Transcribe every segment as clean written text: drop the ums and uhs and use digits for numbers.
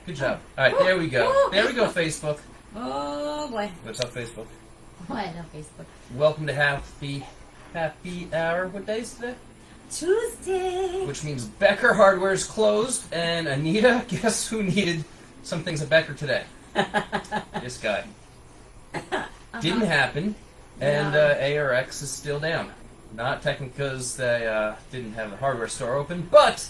Good job. All right, there we go. There we go, Facebook. Oh boy. What's up, Facebook? Oh, I love Facebook. Welcome to Happy Hour. What day is today? Tuesday. Which means Becker Hardware's closed, and Anita, guess who needed some things at Becker today? This guy. Didn't happen, and ARX is still down. Not technically because they didn't have the hardware store open, but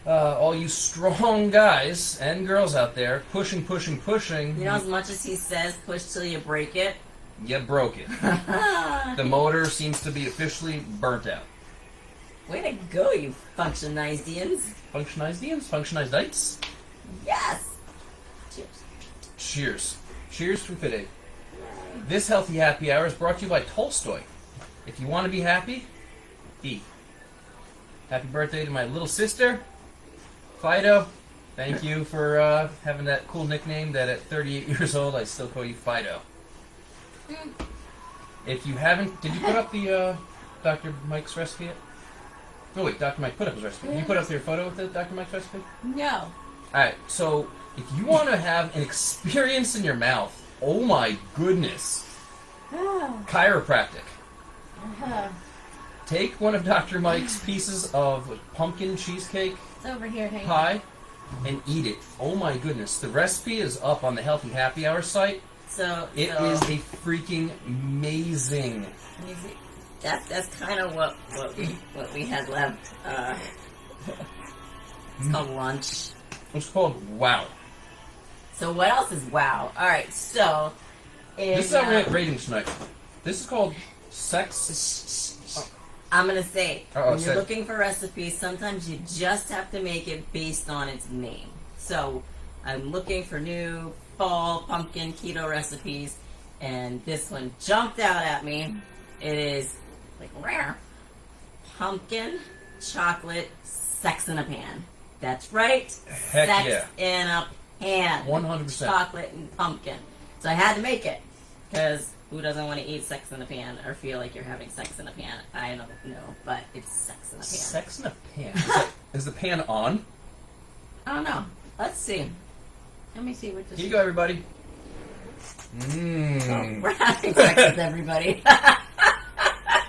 all you strong guys and girls out there, pushing. You know, as much as he says, push till you break it. You broke it. The motor seems to be officially burnt out. Way to go, you Functionisedians. Functionisedites? Yes. Cheers. Cheers. Cheers from Fit Aid. This Healthy Happy Hour is brought to you by Tolstoy. If you want to be happy, eat. Happy birthday to my little sister, Fido. Thank you for having that cool nickname that at 38 years old I still call you Fido. If you haven't, did you put up the Dr. Mike's recipe yet? No, wait, Dr. Mike put up his recipe. Did you put up your photo with the Dr. Mike's recipe? No. Alright, so if you want to have an experience in your mouth, oh my goodness, chiropractic. Take one of Dr. Mike's pieces of pumpkin cheesecake It's over here, hang pie and eat it. Oh my goodness. The recipe is up on the Healthy Happy Hour site. It is a freaking amazing. That's kind of what we had left. It's called lunch. It's called Wow. So what else is wow? All right, so This is our rating tonight. This is called Sex. I'm gonna say Uh-oh, when you're looking for recipes, sometimes you just have to make it based on its name. So I'm looking for new fall pumpkin keto recipes, and this one jumped out at me. It is like rare pumpkin chocolate sex in a pan. That's right, Heck sex yeah. in a pan. 100%. Chocolate and pumpkin. So I had to make it because who doesn't want to eat sex in a pan or feel like you're having sex in a pan? I don't know, but it's sex in a pan. Sex in a pan. Is the pan on? I don't know. Let's see. Let me see what this Here you go, everybody. Oh, we're having sex with everybody.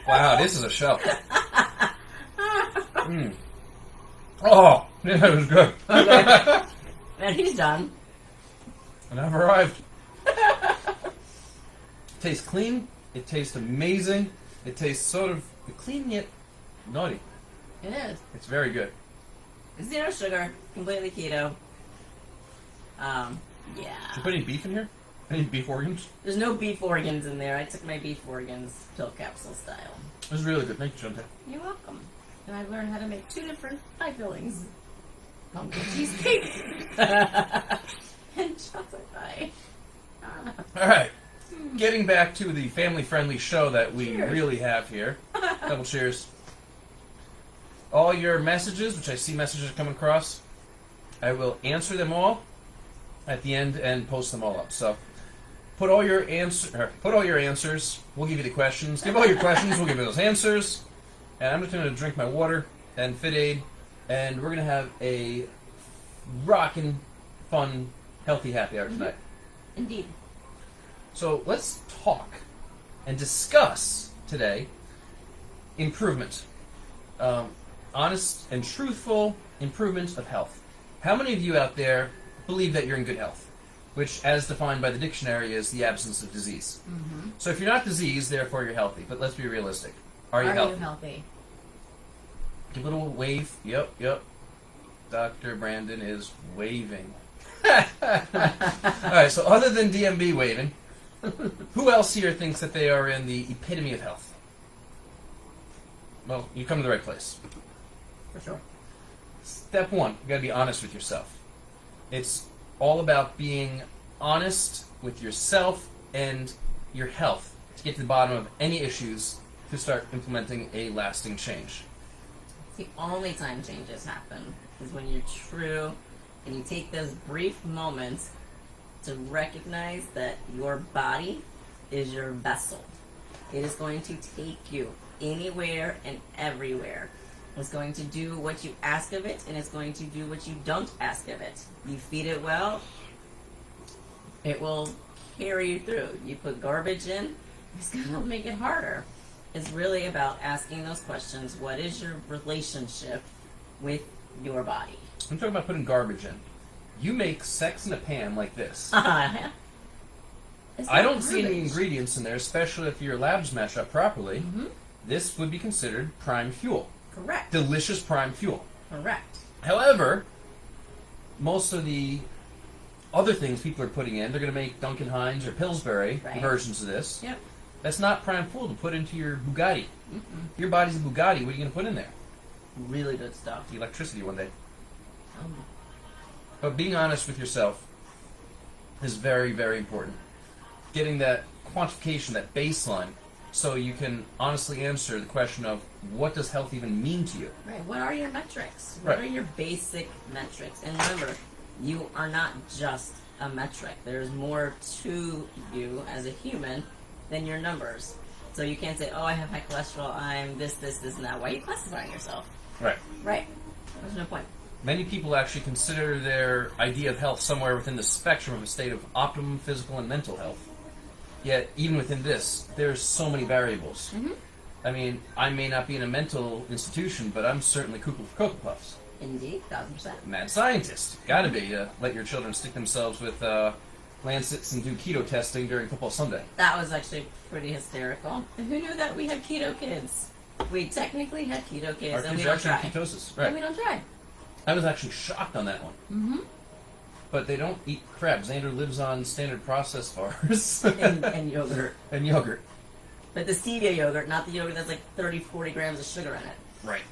Wow, this is a show. Oh, yeah, it was good. Okay. And he's done. And I've arrived. It tastes clean. It tastes amazing. It tastes sort of clean yet naughty. It is. It's very good. Zero sugar, completely keto. Yeah. Did you put any beef in here? Any beef organs? There's no beef organs in there. I took my beef organs pill capsule style. It was really good. Thank you, Chantea. You're welcome. And I learned how to make 2 different pie fillings. Pumpkin cheesecake and chocolate pie. All right. Getting back to the family-friendly show that we Cheers. really have here. Double cheers. All your messages, which I see messages coming across, I will answer them all at the end and post them all up. So put all your answers. We'll give you the questions. Give all your questions. We'll give you those answers. And I'm just going to drink my water and Fit Aid, and we're going to have a rockin', fun, healthy happy hour tonight. Indeed. So let's talk and discuss today improvement. Honest and truthful improvement of health. How many of you out there believe that you're in good health? Which, as defined by the dictionary, is the absence of disease. Mm-hmm. So if you're not diseased, therefore you're healthy. But let's be realistic. Are you healthy? Give a little wave. Yep. Dr. Brandon is waving. Alright, so other than DMB waving, who else here thinks that they are in the epitome of health? Well, you come to the right place. For sure. Step 1, you gotta be honest with yourself. It's all about being honest with yourself and your health to get to the bottom of any issues to start implementing a lasting change. The only time changes happen is when you're true and you take those brief moments to recognize that your body is your vessel. It is going to take you anywhere and everywhere. It's going to do what you ask of it, and it's going to do what you don't ask of it. You feed it well, it will carry you through. You put garbage in, it's going to make it harder. It's really about asking those questions. What is your relationship with your body? I'm talking about putting garbage in. You make sex in a pan like this. It's I not don't see any garbage. ingredients in there, especially if your labs match up properly. Mm-hmm. This would be considered prime fuel. Correct. Delicious prime fuel. Correct. However, most of the other things people are putting in, they're going to make Duncan Hines or Pillsbury Right. versions of this. Yep. That's not prime fuel to put into your Bugatti. Mm-mm. Your body's a Bugatti. What are you going to put in there? Really good stuff. Electricity one day. Um, But being honest with yourself is very, very important. Getting that quantification, that baseline, so you can honestly answer the question of what does health even mean to you? Right. What are your metrics? What Right. are your basic metrics? And remember, you are not just a metric. There's more to you as a human than your numbers. So you can't say, oh, I have high cholesterol, I'm this, and that. Why are you classifying yourself? Right. Right. There's no point. Many people actually consider their idea of health somewhere within the spectrum of a state of optimum physical and mental health. Yet, even within this, there's so many variables. Mm-hmm. I mean, I may not be in a mental institution, but I'm certainly cuckoo for Cocoa Puffs. Indeed, 1000%. Mad scientist. Gotta be. Let your children stick themselves with Lancets and do keto testing during Football Sunday. That was actually pretty hysterical. And who knew that we had keto kids? We technically had keto kids, Our and we kids are don't actually try. in ketosis. And Right. we don't try. I was actually shocked on that one. Mm-hmm. But they don't eat crab. Xander lives on standard processed bars. And yogurt. And yogurt. But the stevia yogurt, not the yogurt that's like 30, 40 grams of sugar in it. Right.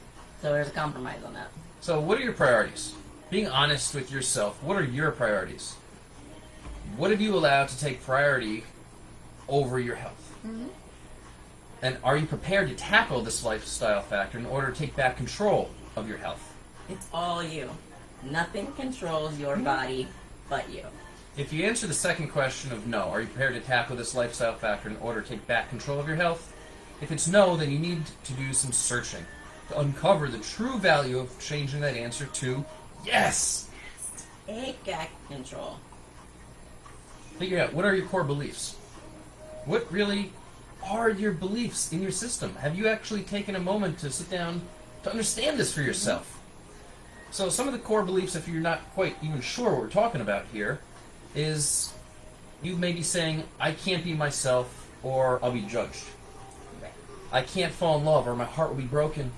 So there's a compromise on that. So what are your priorities? Being honest with yourself, what are your priorities? What have you allowed to take priority over your health? Mm-hmm. And are you prepared to tackle this lifestyle factor in order to take back control of your health? It's all you. Nothing controls your body but you. If you answer the second question of no, are you prepared to tackle this lifestyle factor in order to take back control of your health? If it's no, then you need to do some searching to uncover the true value of changing that answer to yes. Take back control. Figure out what are your core beliefs. What really are your beliefs in your system? Have you actually taken a moment to sit down to understand this for yourself? So some of the core beliefs, if you're not quite even sure what we're talking about here, is you may be saying, I can't be myself or I'll be judged. Right. I can't fall in love or my heart will be broken.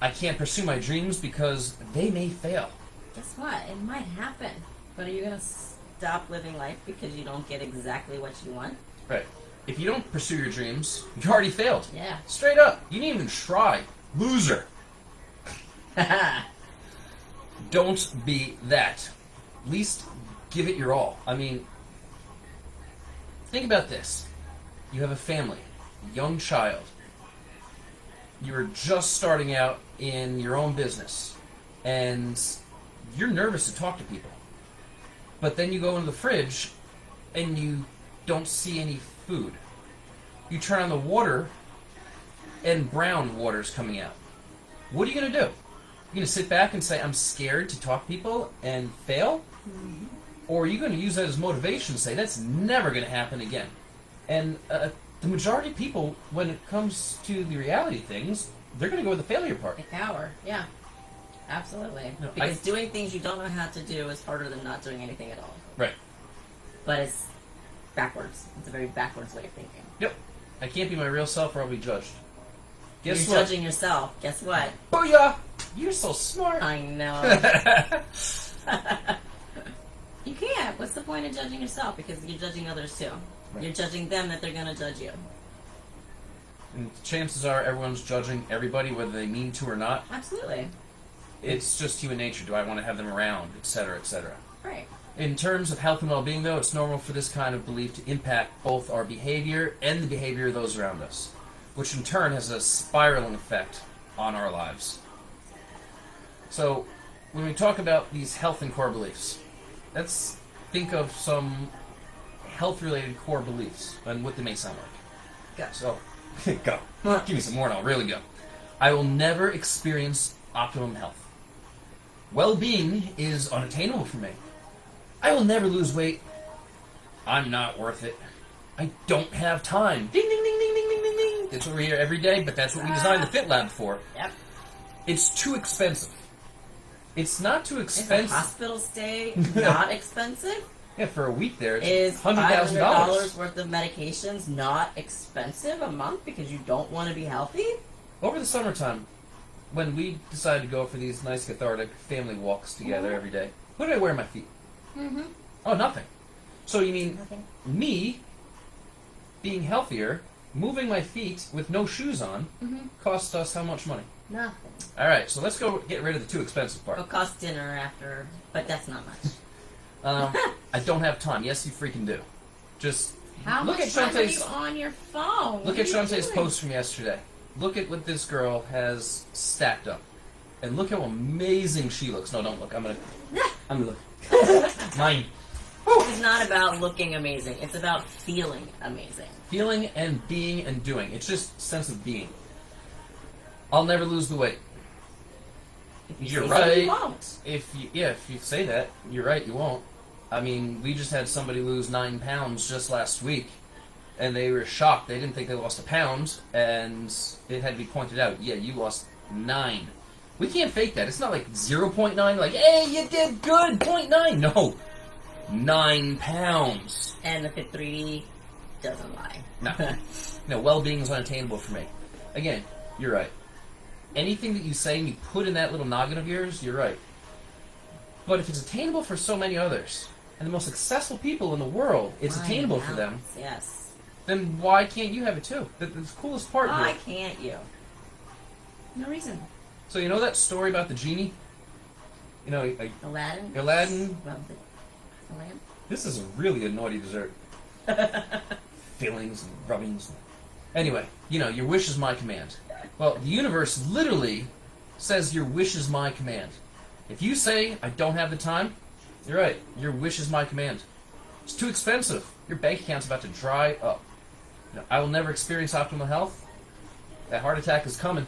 I can't pursue my dreams because they may fail. Guess what? It might happen. But are you going to stop living life because you don't get exactly what you want? Right. If you don't pursue your dreams, you already failed. Yeah. Straight up. You didn't even try. Loser. Don't be that. At least give it your all. I mean, think about this. You have a family, a young child. You're just starting out in your own business, and you're nervous to talk to people. But then you go into the fridge, and you don't see any food. You turn on the water, and brown water's coming out. What are you going to do? You're going to sit back and say, I'm scared to talk to people and fail? Mm-hmm. Or are you going to use that as motivation and say, that's never going to happen again? And the majority of people, when it comes to the reality of things, they're going to go with the failure part. A coward. Yeah. Absolutely. No, because doing things you don't know how to do is harder than not doing anything at all. Right. But it's backwards. It's a very backwards way of thinking. Yep. I can't be my real self or I'll be judged. Guess You're what? judging yourself. Guess what? Booyah! You're so smart. I know. You can't. What's the point of judging yourself? Because you're judging others too. Right. You're judging them that they're going to judge you. And chances are everyone's judging everybody, whether they mean to or not. Absolutely. It's just human nature. Do I want to have them around, etc., etc. Right. In terms of health and well-being, though, it's normal for this kind of belief to impact both our behavior and the behavior of those around us, which in turn has a spiraling effect on our lives. So, when we talk about these health and core beliefs, let's think of some health-related core beliefs and what they may sound like. Go. So, go. Give me some more and I'll really go. I will never experience optimum health. Well-being is unattainable for me. I will never lose weight. I'm not worth it. I don't have time. Ding, ding, ding, ding, ding, ding, ding, ding. That's what we hear every day, but that's what we designed the Fit Lab for. Yep. It's too expensive. It's not too Is a expensive. hospital stay not expensive? Yeah, for a week there, Is it's $100,000. $500 worth of medications not expensive a month because you don't want to be healthy? Over the summertime, when we decided to go for these nice cathartic family walks together every day, what did I wear on my feet? Mm-hmm. Oh, nothing. So you mean Nothing. me being healthier, moving my feet with no shoes on, cost us how much money? Nothing. All right, so let's go get rid of the too expensive part. It'll cost dinner after, but that's not much. I don't have time. Yes, you freaking do. Just How look much at time are you Chante's on your phone? look What at are you Chante's doing? post from yesterday. Look at what this girl has stacked up, and look how amazing she looks. No, don't look. I'm gonna look. Mine. It's not about looking amazing. It's about feeling amazing. Feeling and being and doing. It's just sense of being. I'll never lose the weight. If you You're say so, right. you won't. If you say that, you're right. You won't. I mean, we just had somebody lose 9 pounds just last week, and they were shocked. They didn't think they lost a pound, and it had to be pointed out. Yeah, you lost 9. We can't fake that. It's not like 0.9. Like, hey, you did good. 0.9. No, 9 pounds. And the Fit 3D doesn't lie. No, no. Well-being is unattainable for me. Again, you're right. Anything that you say and you put in that little noggin of yours, you're right. But if it's attainable for so many others, and the most successful people in the world, it's Why attainable not? for them, Yes. then why can't you have it too? That's the coolest part Why here. can't you? No reason. So you know that story about the genie? You know, Aladdin? Aladdin. Rubbed it. Aladdin? This is really a naughty dessert. Fillings and rubbings. Anyway, you know, your wish is my command. Well, the universe literally says your wish is my command. If you say, I don't have the time, you're right. Your wish is my command. It's too expensive. Your bank account's about to dry up. You know, I will never experience optimal health. That heart attack is coming.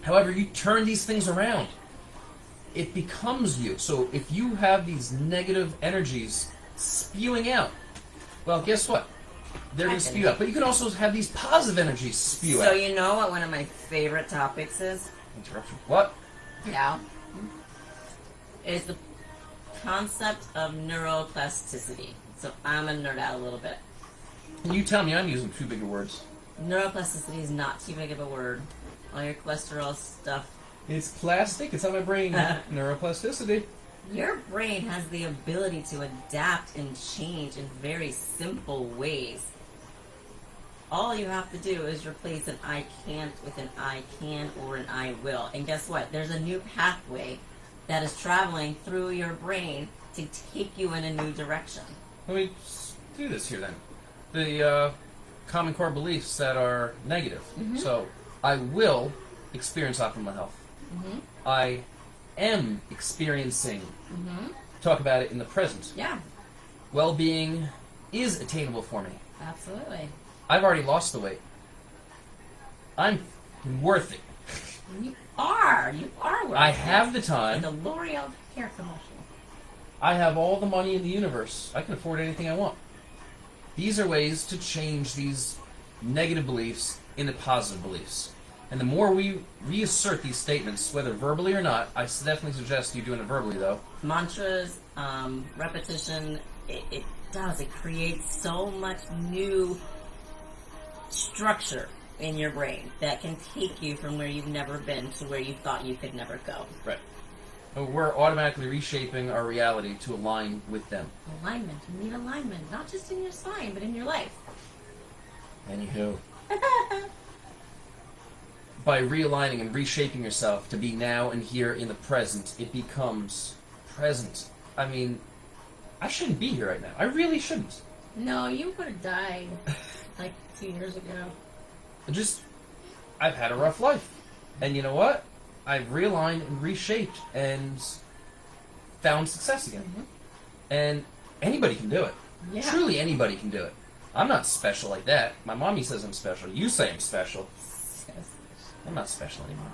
However, you turn these things around. It becomes you. So if you have these negative energies spewing out, well, guess what? They're going to spew out. But you can also have these positive energies spew out. So you know what one of my favorite topics is? Interruption. What? Yeah. Is the concept of neuroplasticity. So I'm going to nerd out a little bit. You tell me I'm using too big of words. Neuroplasticity is not too big of a word. All your cholesterol stuff. It's plastic. It's on my brain. Neuroplasticity. Your brain has the ability to adapt and change in very simple ways. All you have to do is replace an I can't with an I can or an I will. And guess what? There's a new pathway that is traveling through your brain to take you in a new direction. Let me do this here then. The common core beliefs that are negative. So, I will experience optimal health. I am experiencing. Talk about it in the present. Yeah, Well-being is attainable for me. absolutely. I've already lost the weight. I'm worth it. You are. Worth I it. have the time. Like a L'Oreal hair commercial. I have all the money in the universe. I can afford anything I want. These are ways to change these negative beliefs into positive beliefs. And the more we reassert these statements, whether verbally or not, I definitely suggest you doing it verbally, though. Mantras, repetition, it does. It creates so much new structure in your brain that can take you from where you've never been to where you thought you could never go. Right. We're automatically reshaping our reality to align with them. Alignment. You need alignment, not just in your spine, but in your life. Anywho. By realigning and reshaping yourself to be now and here in the present, it becomes present. I mean, I shouldn't be here right now. I really shouldn't. No, you would have died like 2 years ago. I've had a rough life. And you know what? I've realigned and reshaped and found success again. And anybody can do it. Yeah. Truly anybody can do it. I'm not special like that. My mommy says I'm special. You say I'm special. I'm not special anymore.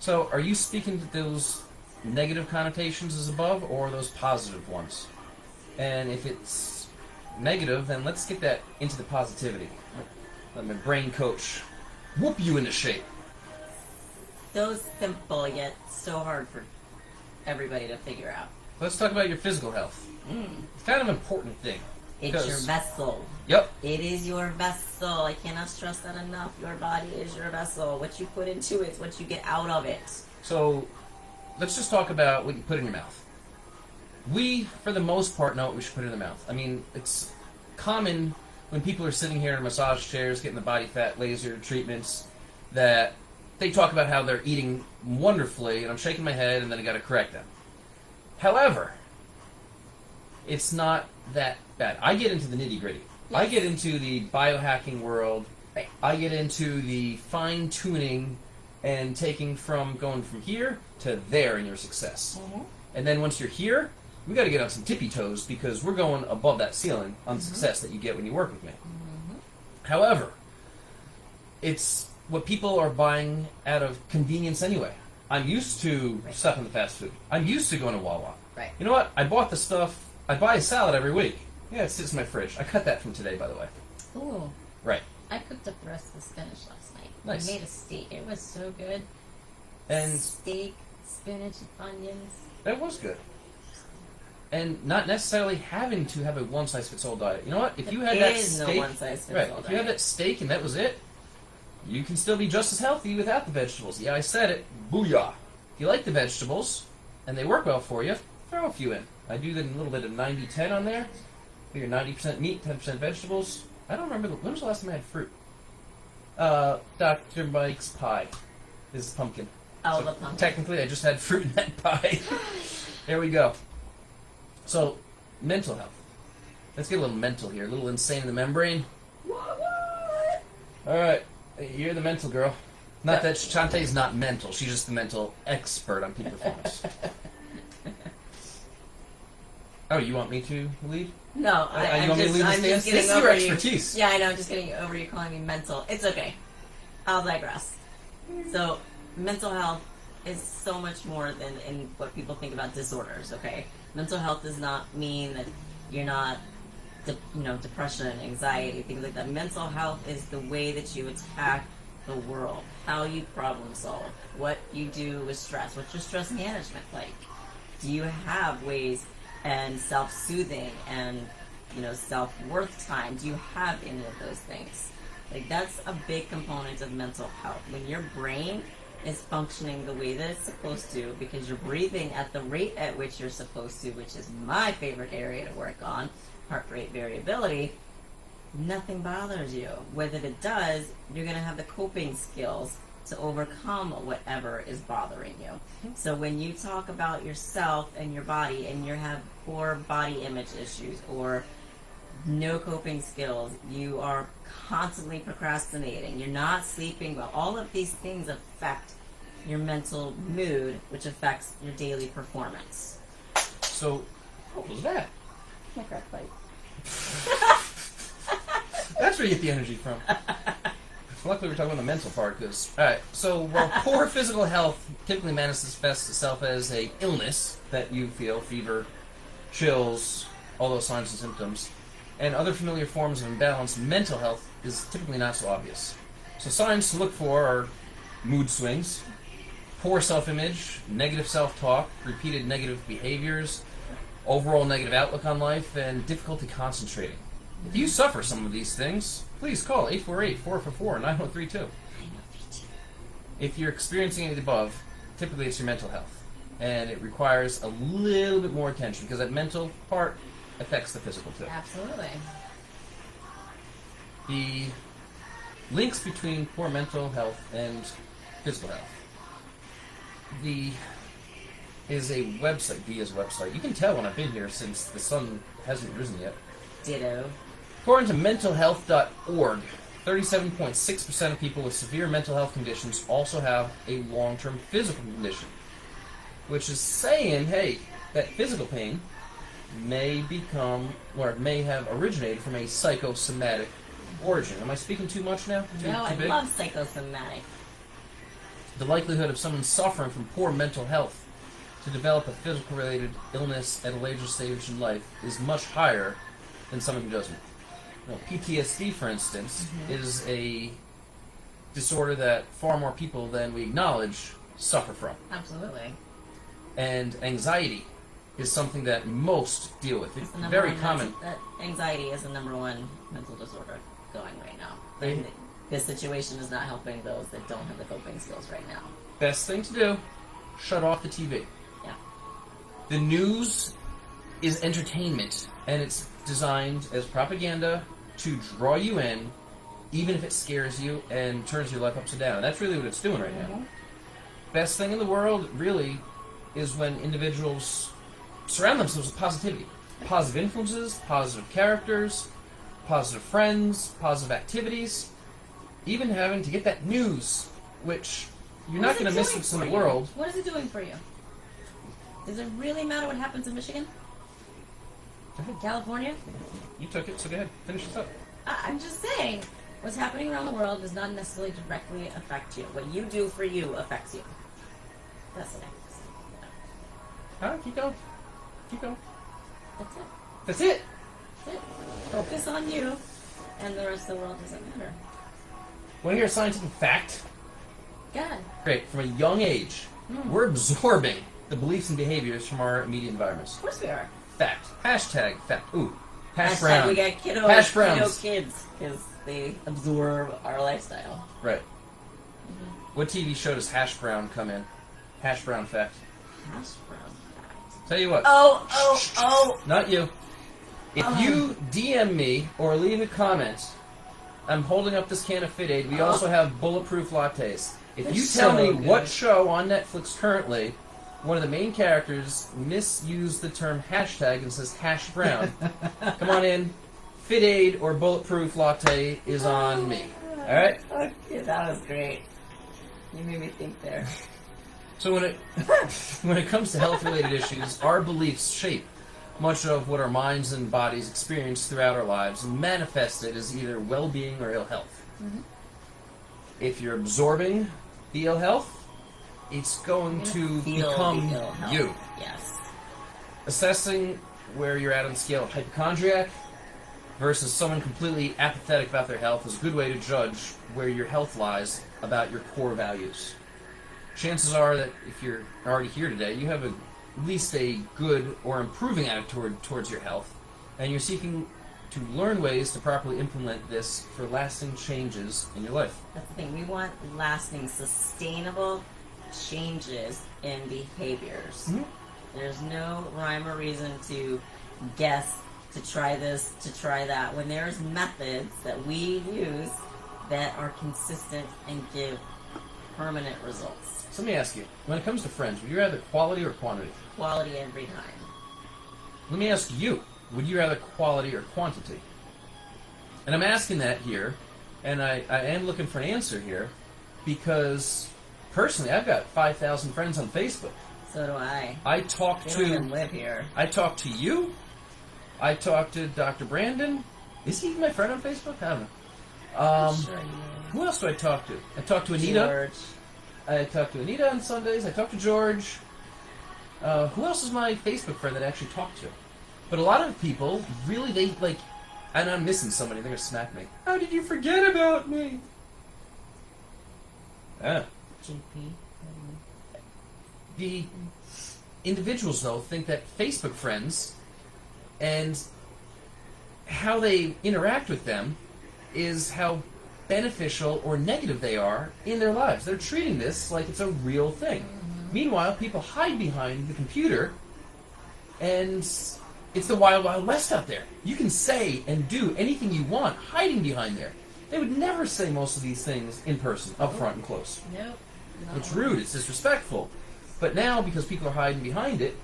So, are you speaking to those negative connotations as above, or those positive ones? And if it's negative, then let's get that into the positivity. Let my brain coach whoop you into shape. So simple yet so hard for everybody to figure out. Let's talk about your physical health. It's kind of an important thing. It's your vessel. Yep. It is your vessel. I cannot stress that enough. Your body is your vessel. What you put into it is what you get out of it. So, let's just talk about what you put in your mouth. We, for the most part, know what we should put in the mouth. I mean, it's common when people are sitting here in massage chairs getting the body fat laser treatments that they talk about how they're eating wonderfully, and I'm shaking my head, and then I got to correct them. However, it's not that bad. I get into the nitty-gritty. Yes. I get into the biohacking world. Right. I get into the fine-tuning and going from here to there in your success. Mm-hmm. And then once you're here, we got to get on some tippy toes because we're going above that ceiling on success that you get when you work with me. Mm-hmm. However, it's what people are buying out of convenience anyway. I'm used to stuff in the fast food. I'm used to going to Wawa. Right. You know what? I bought the stuff. I buy a salad every week. Yeah, it sits in my fridge. I cut that from today, by the way. Ooh. Right. I cooked up the rest of the spinach last night. Nice. I made a steak. It was so good. And steak, spinach, and onions. that was good. And not necessarily having to have a one-size-fits-all diet. You know what? If you had that steak, no one-size-fits-all right? diet. If you had that steak and that was it, you can still be just as healthy without the vegetables. Yeah, I said it. Booyah! If you like the vegetables and they work well for you, throw a few in. I do a little bit of 90-10 on there. Figure 90% meat, 10% vegetables. I don't remember when was the last time I had fruit. Dr. Mike's pie is pumpkin. Oh, So the pumpkin. technically, I just had fruit in that pie. There we go. So, mental health. Let's get a little mental here. A little insane in the membrane. What? All right, you're the mental girl. Not that Chantea's not mental. She's just the mental expert on peak performance. Oh, you want me to lead? No, You I'm want me to lead just this getting is your over expertise. you. Yeah, I know. I'm just getting over you calling me mental. It's okay. I'll digress. So, mental health is so much more than in what people think about disorders. Okay, mental health does not mean that you're not, depression, anxiety, things like that. Mental health is the way that you attack the world, how you problem solve, what you do with stress, what's your stress management like? Do you have ways and self-soothing and self-worth time? Do you have any of those things? Like, that's a big component of mental health. When your brain is functioning the way that it's supposed to, because you're breathing at the rate at which you're supposed to, which is my favorite area to work on, heart rate variability, nothing bothers you. Whether it does, you're going to have the coping skills to overcome whatever is bothering you. So when you talk about yourself and your body and you have poor body image issues or no coping skills, you are constantly procrastinating, you're not sleeping well, all of these things affect your mental mood, which affects your daily performance. So, what was that? My crack pipe. That's where you get the energy from. Luckily, we're talking about the mental part, because... Alright, so while poor physical health typically manifests itself as a illness that you feel, fever, chills, all those signs and symptoms, and other familiar forms of imbalance, mental health is typically not so obvious. So signs to look for are mood swings, poor self-image, negative self-talk, repeated negative behaviors, overall negative outlook on life, and difficulty concentrating. If you suffer some of these things, please call 848-444-9032. If you're experiencing any of the above, typically it's your mental health. And it requires a little bit more attention because that mental part affects the physical too. Absolutely. The links between poor mental health and physical health. Is a website, Via's website. You can tell when I've been here since the sun hasn't risen yet. Ditto. According to mentalhealth.org, 37.6% of people with severe mental health conditions also have a long-term physical condition, which is saying, hey, that physical pain may have originated from a psychosomatic condition. origin. Am I speaking too much now? Too I big? love psychosomatic. The likelihood of someone suffering from poor mental health to develop a physical-related illness at a later stage in life is much higher than someone who doesn't. PTSD, for instance, is a disorder that far more people than we acknowledge suffer from. Absolutely. And anxiety is something that most deal with. It's The number very one common. anxiety is the number one mental disorder going right now. They- And this situation is not helping those that don't have the coping skills right now. Best thing to do, shut off the TV. Yeah. The news is entertainment, and it's designed as propaganda to draw you in, even if it scares you and turns your life upside down. And that's really what it's doing right now. Best thing in the world, really, is when individuals surround themselves with positivity. Positive influences, positive characters, positive friends, positive activities. Even having to get that news, which you're not going to miss this in the world. What is it doing for you? Does it really matter what happens in Michigan? California? You took it, so go ahead. Finish this up. I'm just saying, what's happening around the world does not necessarily directly affect you. What you do for you affects you. That's what I have to say. Keep going. Keep going. That's it. That's it. That's it. Focus on you, and the rest of the world doesn't matter. Want to hear a scientific fact? God. Great. From a young age, we're absorbing the beliefs and behaviors from our immediate environments. Of course we are. Fact. Hashtag fact. Ooh. Hash Hashtag brown. we got kiddo Hash kids because they absorb our lifestyle. Right. What TV show does hash brown come in? Hash brown fact. Hash brown fact. Tell you what. Oh! Not you. If you DM me or leave a comment, I'm holding up this can of Fit Aid. We also have bulletproof lattes. If you It's tell so me good. what show on Netflix currently, one of the main characters misused the term hashtag and says hash brown, come on in. Fit Aid or bulletproof latte is on me. All right? Okay, that was great. You made me think there. So when it comes to health-related issues, our beliefs shape much of what our minds and bodies experience throughout our lives and manifest it as either well-being or ill health. If you're absorbing the ill health, it's going to Feel become the ill health. you. Yes. Assessing where you're at on the scale of hypochondriac versus someone completely apathetic about their health is a good way to judge where your health lies about your core values. Chances are that if you're already here today, you have at least a good or improving attitude towards your health, and you're seeking to learn ways to properly implement this for lasting changes in your life. That's the thing. We want lasting, sustainable changes in behaviors. There's no rhyme or reason to guess, to try this, to try that, when there's methods that we use that are consistent and give permanent results. So let me ask you, when it comes to friends, would you rather quality or quantity? Quality every time. Let me ask you, would you rather quality or quantity? And I'm asking that here, and I am looking for an answer here, because personally, I've got 5,000 friends on Facebook. So do I. I talk They don't even to live here. I talk to you. I talk to Dr. Brandon. Is he my friend on Facebook? I don't know. Sure you Who else do I talk to? I talk to Anita. George. I talk to Anita on Sundays. I talk to George. Who else is my Facebook friend that I actually talk to? But a lot of people, really, they like, and I'm missing somebody. They're going to smack me. How did you forget about me? JP. The individuals, though, think that Facebook friends and how they interact with them is how beneficial or negative they are in their lives. They're treating this like it's a real thing. Meanwhile, people hide behind the computer, and it's the wild, wild west out there. You can say and do anything you want hiding behind there. They would never say most of these things in person, up front and close. Nope. It's rude, it's disrespectful. But now, because people are hiding behind it,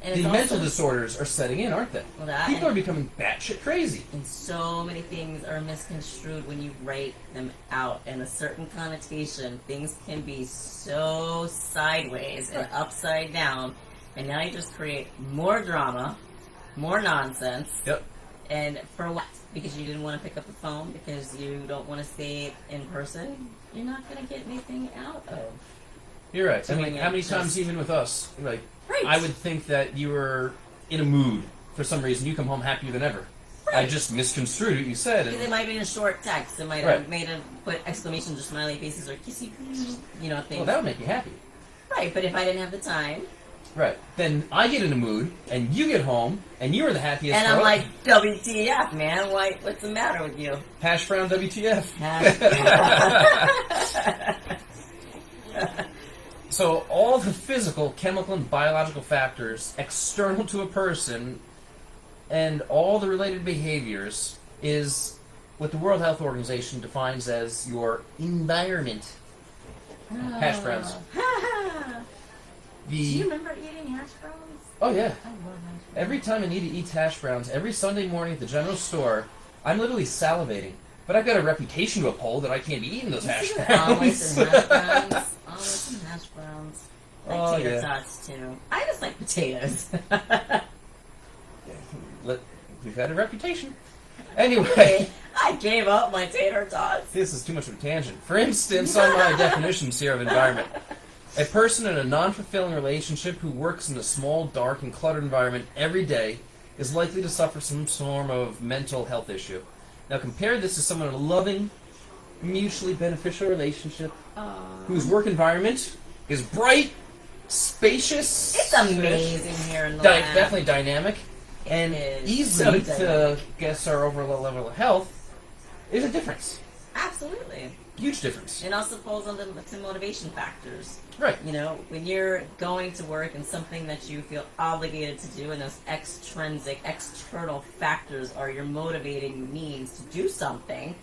And the it's mental also- disorders are setting in, aren't they? Well, that People and- are becoming batshit crazy. And so many things are misconstrued when you write them out in a certain connotation. Things can be so sideways and upside down, and now you just create more drama, more nonsense, Yep. And for what? Because you didn't want to pick up the phone, because you don't want to say it in person, you're not going to get anything out of. You're right. I Doing mean, it how many just- times, even with us, like, Right. I would think that you were in a mood for some reason. You come home happier than ever. I Right. just misconstrued what you said. Because it And, might be in a short text. It might Right. have made have put exclamations or smiley faces or kissy, things. well, that would make you happy. Right, but if I didn't have the time, Right. Then I get in a mood, and you get home, and you're the happiest. and I'm girl. like, WTF, man? What's the matter with you? Hash brown WTF. So all the physical, chemical, and biological factors external to a person and all the related behaviors is what the World Health Organization defines as your environment. Hash browns. Do you remember eating hash browns? Oh yeah. I love hash browns. Every time Anita eats hash browns, every Sunday morning at the general store, I'm literally salivating. But I've got a reputation to uphold that I can't be eating those hash Omelets browns. and hash browns. Omelets and hash browns. I like Oh, tater yeah. tots too. I just like potatoes. We've had a reputation. Anyway, I gave up my tater tots. this is too much of a tangent. For instance, on my definitions here of environment, a person in a non-fulfilling relationship who works in a small, dark, and cluttered environment every day is likely to suffer some form of mental health issue. Now compare this to someone in a loving, mutually beneficial relationship whose work environment is bright, spacious. It's amazing here in the lab. Definitely dynamic, and is easy so to dynamic. guess our overall level of health. There's a difference. Absolutely. Huge difference. It also falls under to motivation factors. Right. You know, when you're going to work and something that you feel obligated to do, and those extrinsic, external factors are your motivating means to do something,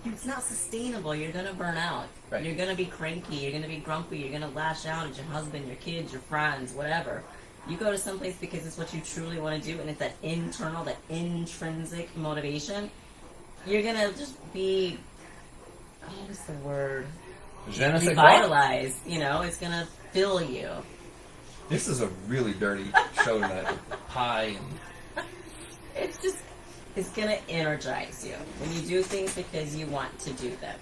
it's not sustainable. You're going to burn out. Right. You're going to be cranky. You're going to be grumpy. You're going to lash out at your husband, your kids, your friends, whatever. You go to someplace because it's what you truly want to do, and it's that internal, that intrinsic motivation. You're going to just be, what is the word? Je ne sais quoi. Revitalized, it's gonna fill you. This is a really dirty show tonight. With pie and It's gonna energize you when you do things because you want to do them.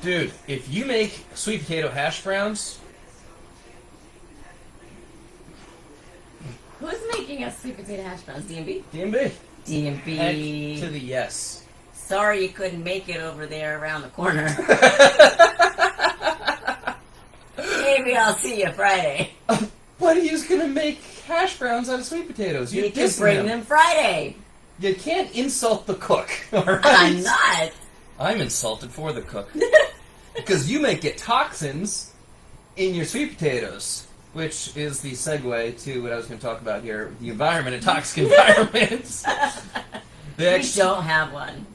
dude, if you make sweet potato hash browns, Who's making us sweet potato hash browns? DMB? DMB. Heck to DMB. the yes. Sorry you couldn't make it over there around the corner. Maybe I'll see you Friday. But he's gonna make hash browns out of sweet potatoes. You're You can dissing bring him. them Friday. You can't insult the cook. All right? I'm not. I'm insulted for the cook. Because you may get toxins in your sweet potatoes, which is the segue to what I was going to talk about here, the environment and toxic environments. We don't have one.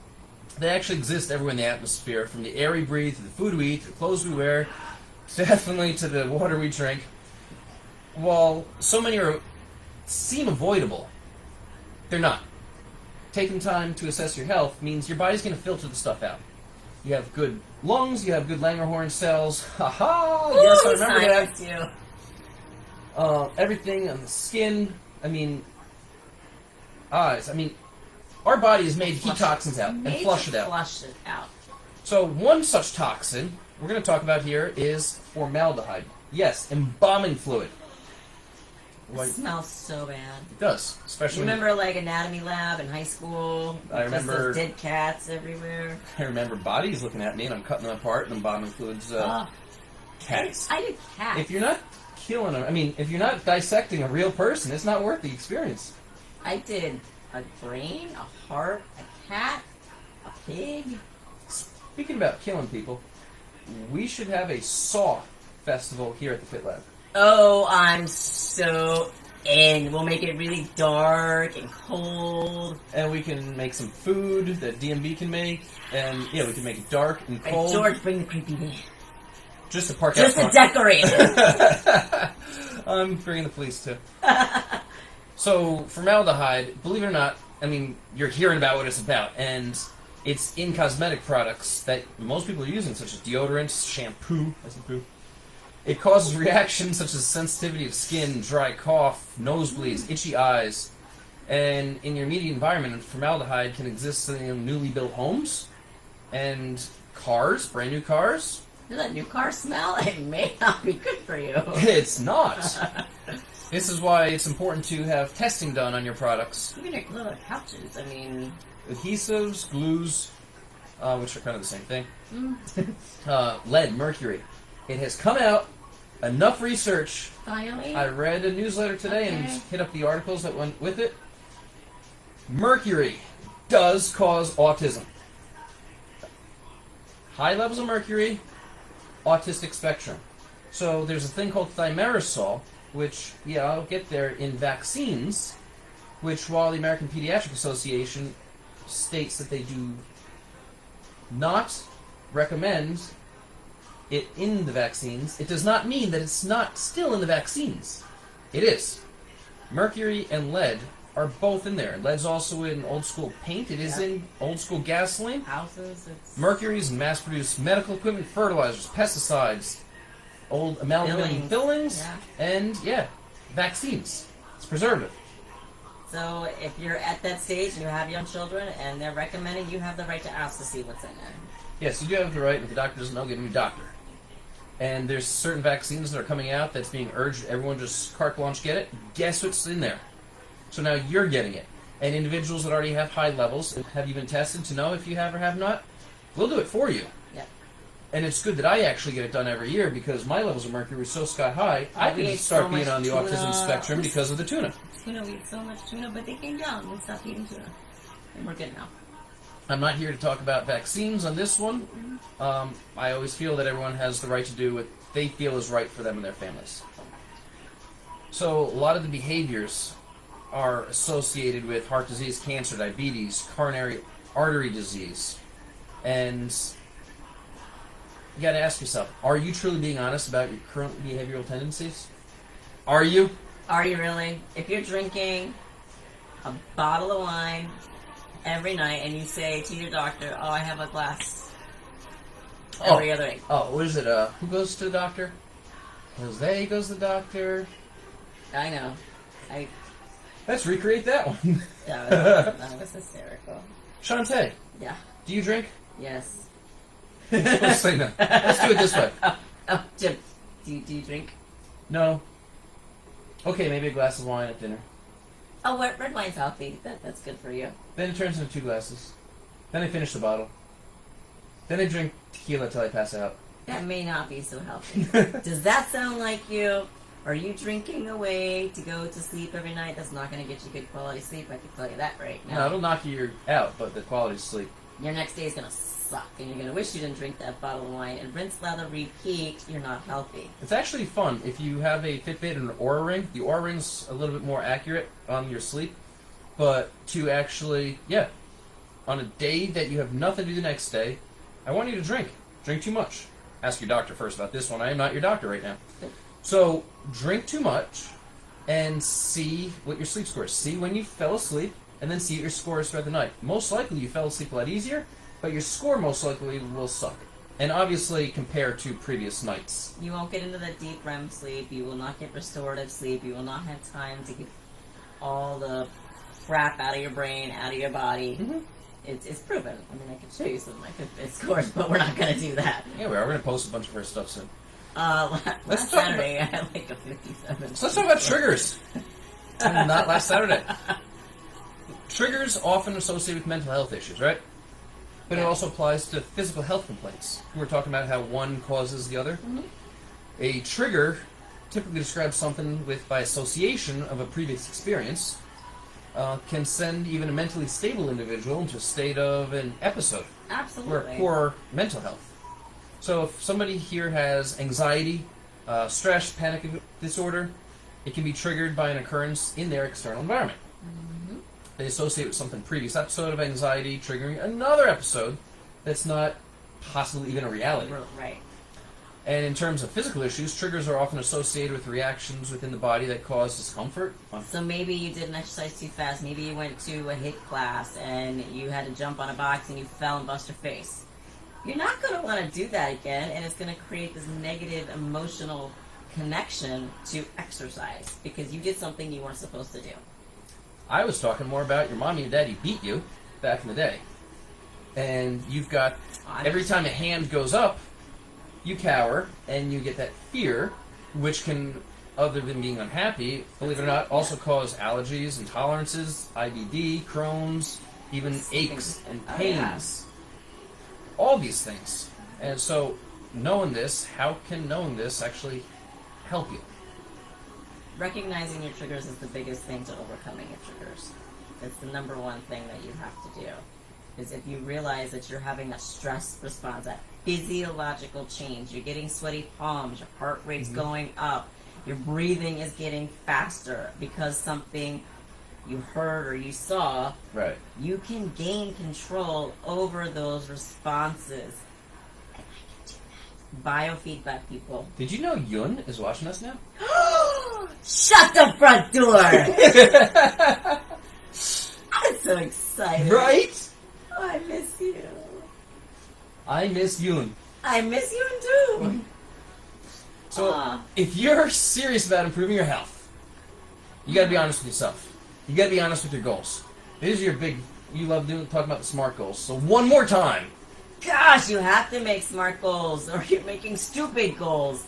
They actually exist everywhere in the atmosphere, from the air we breathe, to the food we eat, to the clothes we wear, definitely to the water we drink. While so many seem avoidable, they're not. Taking time to assess your health means your body's going to filter the stuff out. You have good lungs, you have good Langerhorn cells. Ha-ha! Yes, I remember that. Silenced you. Everything on the skin. Eyes. Our body is made to keep toxins out and Made flush to it out. Flush it out. So one such toxin we're going to talk about here is formaldehyde. Yes, embalming fluid. It smells so bad. It does, especially. You remember like anatomy lab in high school? I Just remember- those dead cats everywhere. I remember bodies looking at me, and I'm cutting them apart, and embalming fluids. Cats. I did cats. If you're not killing them, if you're not dissecting a real person, it's not worth the experience. I did a brain, a heart, a cat, a pig. Speaking about killing people, we should have a Saw festival here at the Fit Lab. Oh, I'm so in. We'll make it really dark and cold. And we can make some food that DMB can make, and we can make it dark and cold. And George, bring the creepy man. Just to park Just out to decorate it. I'm bringing the police too. So, formaldehyde, believe it or not, you're hearing about what it's about, and it's in cosmetic products that most people are using, such as deodorants, shampoo. It causes reactions such as sensitivity of skin, dry cough, nosebleeds, itchy eyes, And in your immediate environment, formaldehyde can exist in newly built homes and cars, brand new cars. Does that new car smell? It may not be good for you. It's not. This is why it's important to have testing done on your products. Even your little couches. I mean, Adhesives, glues, which are kind of the same thing. Lead, mercury. It has come out. Enough research. Finally. I read a newsletter today and Okay. hit up the articles that went with it. Mercury does cause autism. High levels of mercury, autistic spectrum. So there's a thing called thimerosal, which, yeah, I'll get there, in vaccines, which while the American Pediatric Association states that they do not recommend it in the vaccines, it does not mean that it's not still in the vaccines. It is. Mercury and lead are both in there. Lead's also in old school paint. It is in old school gasoline. houses. It's Mercury is in mass-produced medical equipment, fertilizers, pesticides, old amalgam fillings, and, vaccines. It's preservative. So if you're at that stage and you have young children and they're recommending, you have the right to ask to see what's in there. Yes, you do have the right. If the doctor doesn't know, get a new doctor. And there's certain vaccines that are coming out that's being urged everyone just carte blanche get it. Guess what's in there? So now you're getting it. And individuals that already have high levels, have you been tested to know if you have or have not? We'll do it for you. Yep. And it's good that I actually get it done every year because my levels of mercury were so sky high, I we could ate start so being much on the tuna. autism spectrum because of the tuna. Tuna, we eat so much tuna, but they came down. We stopped eating tuna. And we're good now. I'm not here to talk about vaccines on this one. I always feel that everyone has the right to do what they feel is right for them and their families. So a lot of the behaviors are associated with heart disease, cancer, diabetes, coronary artery disease. And you got to ask yourself, are you truly being honest about your current behavioral tendencies? Are you? Are you really? If you're drinking a bottle of wine every night and you say to your doctor, oh, I have a glass every other night. Oh, what is it? Who goes to the doctor? Jose goes to the doctor. I know. Let's recreate that one. That was hysterical. Chantea, Yeah. do you drink? Yes. Let's say no. Let's do it this way. Oh, Jim, do you drink? No. Okay, maybe a glass of wine at dinner. Oh, red wine's healthy. That's good for you. Then it turns into 2 glasses. Then I finish the bottle. Then I drink tequila till I pass out. That may not be so healthy. Does that sound like you? Are you drinking away to go to sleep every night? That's not going to get you good quality sleep. I can tell you that right now. No, it'll knock you out, but the quality of sleep. Your next day is going to suck, and you're going to wish you didn't drink that bottle of wine. And rinse, lather, repeat. You're not healthy. It's actually fun. If you have a Fitbit and an Oura Ring, the Oura Ring's a little bit more accurate on your sleep. But to actually, on a day that you have nothing to do the next day, I want you to drink. Drink too much. Ask your doctor first about this one. I am not your doctor right now. So, drink too much and see what your sleep score is. See when you fell asleep, and then see what your score is throughout the night. Most likely you fell asleep a lot easier, but your score most likely will suck. And obviously compare to previous nights. You won't get into that deep REM sleep. You will not get restorative sleep. You will not have time to get all the crap out of your brain, out of your body. Mm-hmm. It's proven. I mean, I can show you some of my Fitbit scores, but we're not going to do that. Yeah, we are. We're going to post a bunch of her stuff soon. Last Let's talk Saturday, I had like a 57. So let's talk about triggers. Not last Saturday. Triggers often associated with mental health issues, right? But it also applies to physical health complaints. We're talking about how one causes the other. Mm-hmm. A trigger typically describes something with by association of a previous experience. Can send even a mentally stable individual into a state of an episode Absolutely. or poor mental health. So if somebody here has anxiety, stress, panic disorder, it can be triggered by an occurrence in their external environment. Mm-hmm. They associate with something previous episode of anxiety triggering another episode that's not possibly even a reality. Right. And in terms of physical issues, triggers are often associated with reactions within the body that cause discomfort. So maybe you did an exercise too fast. Maybe you went to a HIIT class and you had to jump on a box and you fell and bust your face. You're not going to want to do that again, and it's going to create this negative emotional connection to exercise because you did something you weren't supposed to do. I was talking more about your mommy and daddy beat you back in the day. And you've got, every time a hand goes up, you cower, and you get that fear, which can, other than being unhappy, believe it or not, also cause allergies, intolerances, IBD, Crohn's, even aches and pains. All these things. And so, knowing this, how can knowing this actually help you? Recognizing your triggers is the biggest thing to overcoming your triggers. It's the number one thing that you have to do. Is if you realize that you're having a stress response, that physiological change, you're getting sweaty palms, your heart rate's going up, your breathing is getting faster because something you heard or you saw, Right. you can gain control over those responses. And I can do that. Biofeedback, people. Did you know Yun is watching us now? Shut the front door! I'm so excited. Right? Oh, I miss you. I miss Yun. I miss you too. So, if you're serious about improving your health, you gotta be honest with yourself. You gotta be honest with your goals. These are your big, you love talking about the SMART goals. So one more time. Gosh, you have to make SMART goals or you're making stupid goals.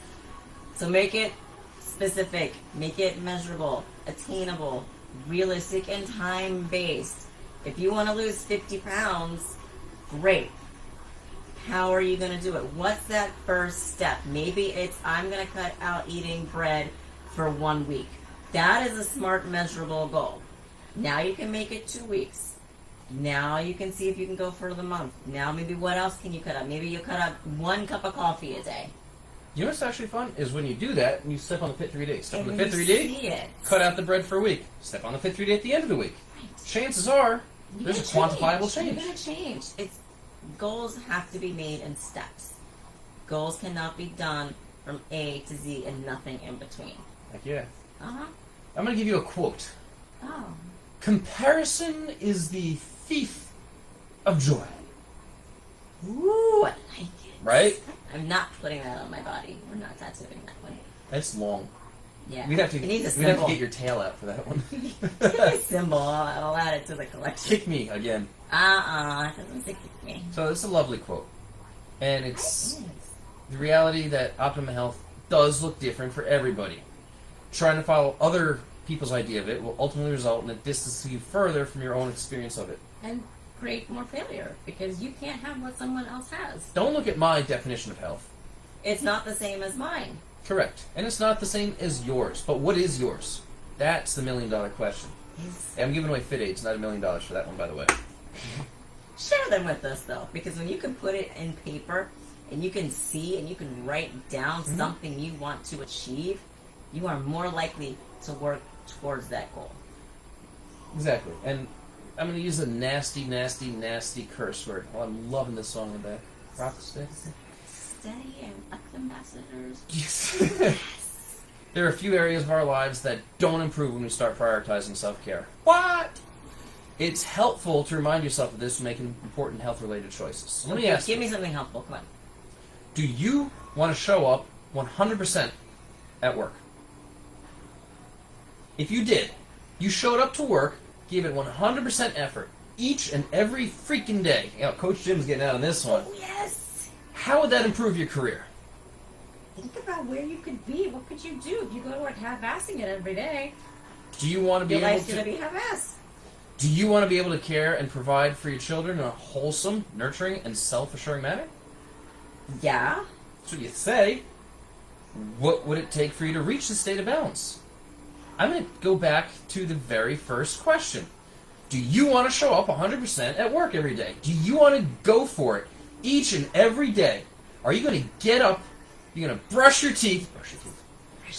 So make it specific, make it measurable, attainable, realistic, and time-based. If you want to lose 50 pounds, great. How are you going to do it? What's that first step? Maybe it's, I'm going to cut out eating bread for 1 week. That is a SMART, measurable goal. Now you can make it 2 weeks. Now you can see if you can go for the month. Now maybe what else can you cut out? Maybe you cut out 1 cup of coffee a day. You know what's actually fun? Is when you do that, and you step on the fit 3 days. Step on the And fit you 3 day, see it. cut out the bread for a week. Step on the fit 3 day at the end of the week. Right. Chances are, You're there's a gonna quantifiable change. You're going to change. Goals have to be made in steps. Goals cannot be done from A to Z and nothing in between. Like, yeah. Uh-huh. I'm going to give you a quote. Oh. Comparison is the thief of joy. Ooh, I like it. Right? I'm not putting that on my body. We're not tattooing that one. That's long. Yeah. We'd have to, It needs a we'd have to symbol. get your tail out for that one. Give me a symbol. I'll add it to the collection. Kick me again. It doesn't say kick me. So it's a lovely quote. And it's the reality that optimum health does look different for everybody. Trying to follow other people's idea of it will ultimately result in a distance you further from your own experience of it. And create more failure because you can't have what someone else has. Don't look at my definition of health. It's not the same as mine. Correct. And it's not the same as yours. But what is yours? That's the $1 million question. Hey, I'm giving away Fit Aids, not $1 million for that one, by the way. Share them with us, though, because when you can put it in paper and you can see and you can write down something you want to achieve, you are more likely to work towards that goal. Exactly. And I'm going to use a nasty, nasty, nasty curse word. Oh, I'm loving this song in the back. Rock stick. Steady and like ambassadors. Yes. There are a few areas of our lives that don't improve when we start prioritizing self-care. What? It's helpful to remind yourself of this when making important health-related choices. So let me ask Give you, me something helpful. Come on. do you want to show up 100% at work? If you did, you showed up to work, gave it 100% effort, each and every freaking day. You know, Coach Jim's getting out on this one. Oh, yes. How would that improve your career? Think about where you could be. What could you do if you go to work half-assing it every day? Do you want to be Your able life's to... going to be half-assed. Do you want to be able to care and provide for your children in a wholesome, nurturing, and self-assuring manner? Yeah. That's what you say. What would it take for you to reach this state of balance? I'm going to go back to the very first question. Do you want to show up 100% at work every day? Do you want to go for it each and every day? Are you going to get up? You're going to brush your teeth.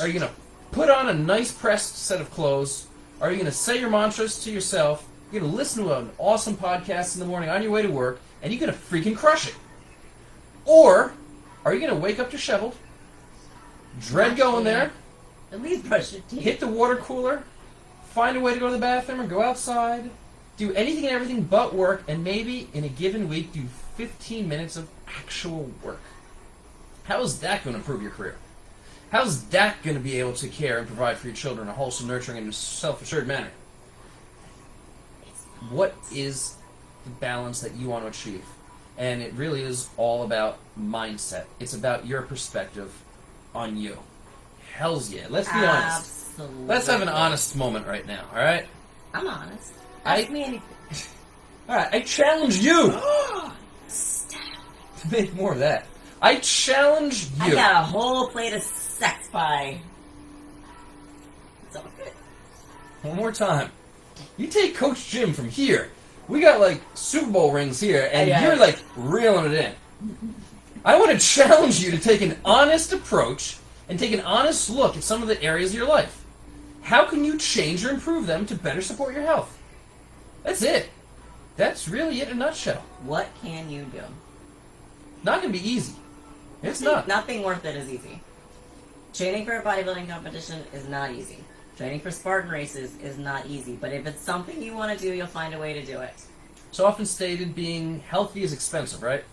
Are you going to put on a nice pressed set of clothes? Are you going to say your mantras to yourself? You're going to listen to an awesome podcast in the morning on your way to work, and you're going to freaking crush it? Or are you going to wake up disheveled, dread going there, At least brush your teeth. hit the water cooler, find a way to go to the bathroom or go outside, do anything and everything but work, and maybe in a given week do 15 minutes of actual work? How is that going to improve your career? How's that going to be able to care and provide for your children in a wholesome, nurturing, and self-assured manner? what is the balance that you want to achieve? And it really is all about mindset. It's about your perspective on you. Hells yeah. Let's be honest. Absolutely. Let's have an honest moment right now, all right? I'm honest. I- Ask me anything. All right, I challenge you Stop. to make more of that. I challenge you. I got a whole plate of sex pie. It's all good. One more time. You take Coach Jim from here. We got like Super Bowl rings here, and Yeah. you're like reeling it in. I want to challenge you to take an honest approach and take an honest look at some of the areas of your life. How can you change or improve them to better support your health? That's it. That's really it in a nutshell. What can you do? Not going to be easy. It's not. Nothing worth it is easy. Training for a bodybuilding competition is not easy. Training for Spartan races is not easy. But if it's something you want to do, you'll find a way to do it. So often stated, being healthy is expensive, right?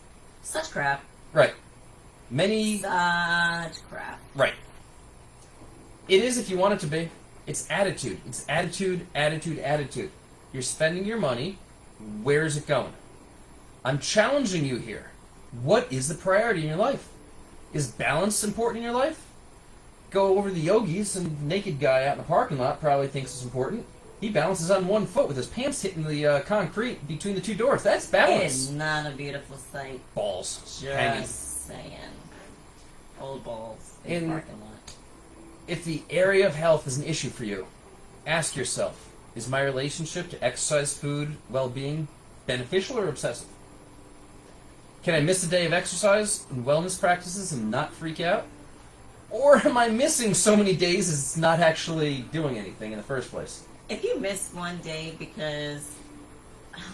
Such crap. Right. Many... Such crap. Right. It is if you want it to be. It's attitude. It's attitude, attitude, attitude. You're spending your money. Where is it going? I'm challenging you here. What is the priority in your life? Is balance important in your life? Go over the yogis, and naked guy out in the parking lot probably thinks it's important. He balances on one foot with his pants hitting the concrete between the two doors. That's It balance. is not a beautiful sight. Balls hanging. Just saying. Old balls in In- the parking lot. If the area of health is an issue for you, ask yourself, is my relationship to exercise, food, well-being beneficial or obsessive? Can I miss a day of exercise and wellness practices and not freak out? Or am I missing so many days as it's not actually doing anything in the first place? If you miss one day because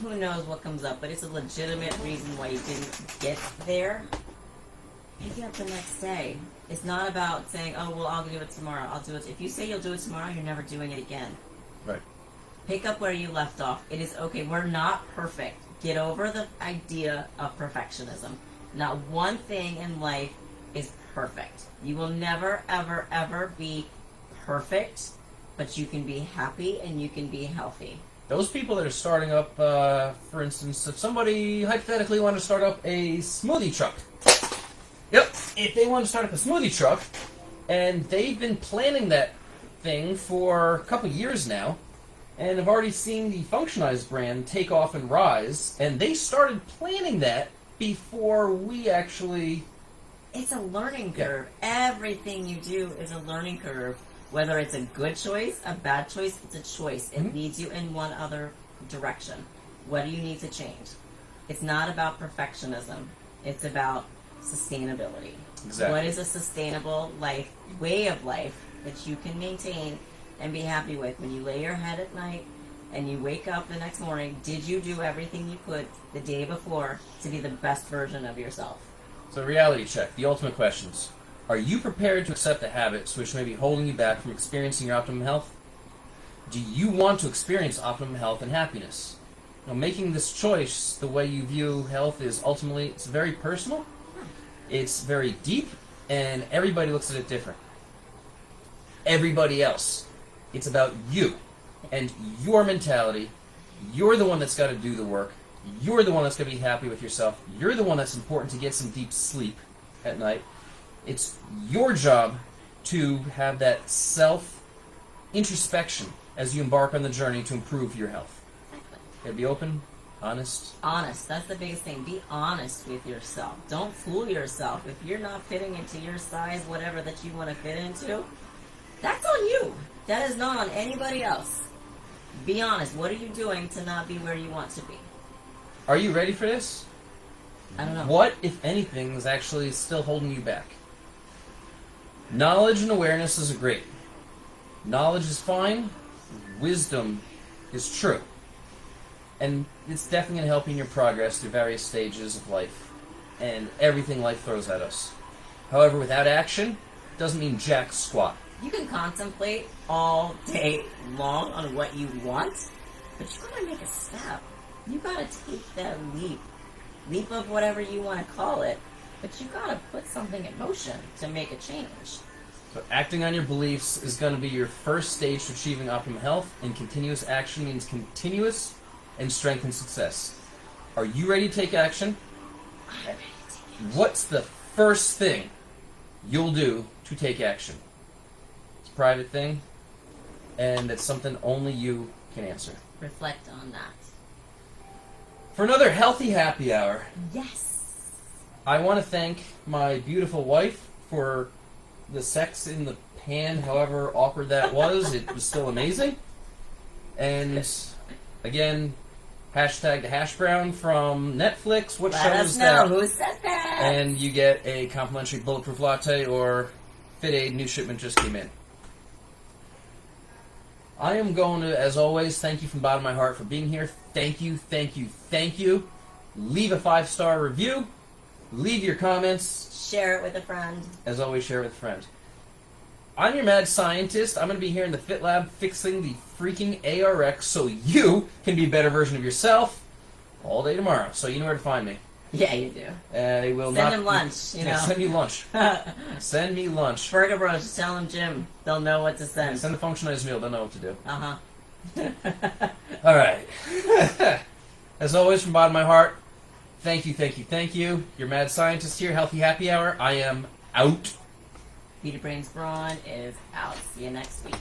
who knows what comes up, but it's a legitimate reason why you didn't get there, pick it up the next day. It's not about saying, oh, well, I'll do it tomorrow. I'll do it. If you say you'll do it tomorrow, you're never doing it again. Right. Pick up where you left off. It is okay. We're not perfect. Get over the idea of perfectionism. Not one thing in life is perfect. You will never, ever, ever be perfect, but you can be happy and you can be healthy. Those people that are starting up, for instance, if somebody hypothetically wanted to start up a smoothie truck. Yep. If they want to start up a smoothie truck, and they've been planning that thing for a couple years now, and have already seen the Functionised brand take off and rise, and they started planning that before we actually... It's a learning Yeah. curve. Everything you do is a learning curve. Whether it's a good choice, a bad choice, it's a choice. It Mhm. leads you in one other direction. What do you need to change? It's not about perfectionism. It's about sustainability. Exactly. What is a sustainable life, way of life that you can maintain and be happy with? When you lay your head at night and you wake up the next morning, did you do everything you could the day before to be the best version of yourself? So reality check, the ultimate questions. Are you prepared to accept the habits which may be holding you back from experiencing your optimum health? Do you want to experience optimum health and happiness? Now, making this choice, the way you view health is ultimately, it's very personal, it's very deep, and everybody looks at it different. Everybody else. It's about you and your mentality. You're the one that's got to do the work. You're the one that's going to be happy with yourself. You're the one that's important to get some deep sleep at night. It's your job to have that self-introspection as you embark on the journey to improve your health. You gotta be open, honest. Honest. That's the biggest thing. Be honest with yourself. Don't fool yourself. If you're not fitting into your size, whatever that you want to fit into, that's on you. That is not on anybody else. Be honest. What are you doing to not be where you want to be? Are you ready for this? I don't know. What, if anything, is actually still holding you back? Knowledge and awareness is great. Knowledge is fine. Wisdom is true. And it's definitely going to help you in your progress through various stages of life and everything life throws at us. However, without action, doesn't mean jack squat. You can contemplate all day long on what you want, but you gotta make a step. You gotta take that leap. Leap of whatever you want to call it, but you gotta put something in motion to make a change. So acting on your beliefs is going to be your first stage to achieving optimum health, and continuous action means continuous and strength and success. Are you ready to take action? I'm ready to take action. What's the first thing you'll do to take action? It's a private thing, and it's something only you can answer. Reflect on that. For another healthy happy hour, Yes. I want to thank my beautiful wife for the sex in the pan, however awkward that was. It was still amazing. And again, hashtag the hash brown from Netflix. What Let show us is know that? who said that. And you get a complimentary bulletproof latte or Fit Aid. New shipment just came in. I am going to, as always, thank you from the bottom of my heart for being here. Thank you, thank you, thank you. Leave a 5-star review. Leave your comments. Share it with a friend. As always, share it with a friend. I'm your mad scientist. I'm going to be here in the Fit Lab fixing the freaking ARX so you can be a better version of yourself all day tomorrow. So you know where to find me. Yeah, you do. I will Send not him lunch, you Yeah, know. send me lunch. Send me lunch. Burger Bros, just tell them Jim. They'll know what to send. Send the Functionised meal. They'll know what to do. Uh-huh. All right. As always, from the bottom of my heart, thank you, thank you, thank you. Your mad scientist here, Healthy Happy Hour. I am out. Peter Brains Brawn is out. See you next week.